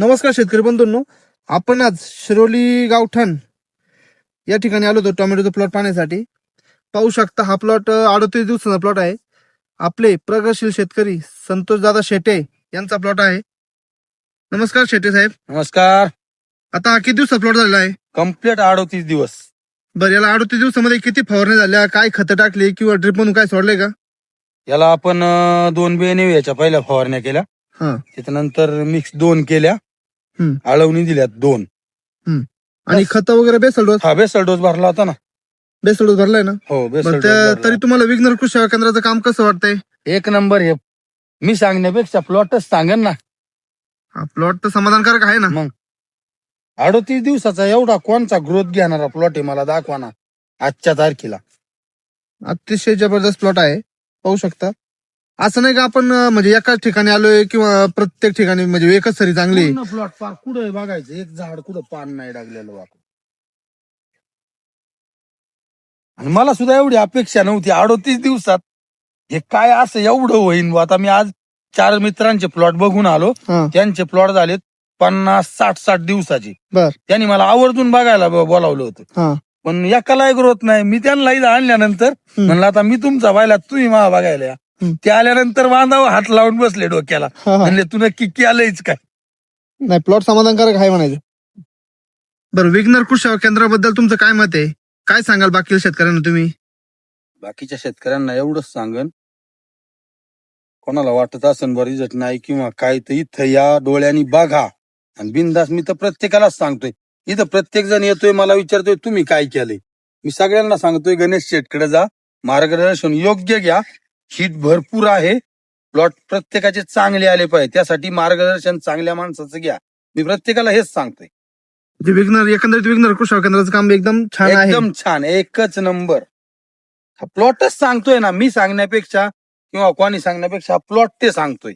नमस्कार शेतकरी बंधूंनो, आपण आज शिरोली गावठाण या ठिकाणी आलो होतो टोमॅटोचा प्लॉट पाहण्यासाठी. पाहू शकता हा प्लॉट 38 दिवसाचा प्लॉट आहे. आपले प्रगतशील शेतकरी संतोष दादा शेटे यांचा प्लॉट आहे. नमस्कार शेटे साहेब. नमस्कार. आता हा किती दिवसाचा प्लॉट झालेला आहे? कम्प्लीट 38 दिवस. बरं, याला 38 दिवसामध्ये किती फवारणी झाल्या, काय खतं टाकली किंवा ड्रिप म्हणून काय सोडलंय का? याला आपण 2 बेने याच्या पहिल्या फवारण्या केल्या, हा. त्याच्यानंतर मिक्स 2 केल्या, आळवणी दिल्या 2. आणि खतं वगैरे बेसल डोस? हा, बेसल डोस भरला होता ना. बेसल डोस भरलाय ना? हो, बेसल बरं, डोस. तरी तुम्हाला विघ्नर कृषी सेवा केंद्राचं काम कसं वाटतंय? एक नंबर. हे मी सांगण्यापेक्षा प्लॉटच सांगेन ना. हा प्लॉट तर समाधानकारक आहे ना? मग 38 दिवसाचा एवढा कोणचा ग्रोथ घेणारा प्लॉट आहे मला दाखवा ना आजच्या तारखेला. अतिशय जबरदस्त प्लॉट आहे, पाहू शकता. असं नाही का आपण म्हणजे एकाच ठिकाणी आलोय किंवा प्रत्येक ठिकाणी म्हणजे एकच सरी चांगली आहे. प्लॉट पार कुठे बघायचं, एक झाड कुठं पान नाही लागलेलं बापू. आणि मला सुद्धा एवढी अपेक्षा नव्हती 38 दिवसात हे काय असं एवढं होईन. आता मी आज 4 मित्रांचे प्लॉट बघून आलो. हा. त्यांचे प्लॉट झालेत 50-60 दिवसाची. बर. त्यांनी मला आवर्जून बघायला बोलावलं होतं. हा. पण एकालाही ग्रोथ नाही. मी त्यांना इथं आणल्यानंतर म्हणलं आता मी तुमचा व्हायला तुम्ही मला बघायला या. ते आल्यानंतर बांधावर हात लावून बसले डोक्याला. म्हणले तू नक्की केलंयच काय? नाही, प्लॉट समाधानकारक आहे म्हणायचं. बरं, विघ्नर कृषी सेवा केंद्राबद्दल तुमचं काय मत आहे? काय सांगाल बाकी शेतकऱ्यांना तुम्ही? बाकीच्या शेतकऱ्यांना एवढंच सांगन, कोणाला वाटत असेल बरं रिझल्ट नाही किंवा काय, तर इथं या डोळ्यांनी बघा आणि बिनधास्त. मी तर प्रत्येकालाच सांगतोय, इथं प्रत्येक जण येतोय मला विचारतोय तुम्ही काय केलंय. मी सगळ्यांना सांगतोय गणेश शेटकडे जा, मार्गदर्शन योग्य घ्या. हीट भरपूर आहे, प्लॉट प्रत्येकाचे चांगले आले पाहिजे, त्यासाठी मार्गदर्शन चांगल्या माणसाचं घ्या. मी प्रत्येकाला हेच सांगतोय. एकंदरीत विघ्नर कृषी सेवा केंद्राचं काम एकदम छान आहे. एकदम छान, एकच नंबर. प्लॉटच सांगतोय ना, मी सांगण्यापेक्षा किंवा कोणी सांगण्यापेक्षा प्लॉट ते सांगतोय.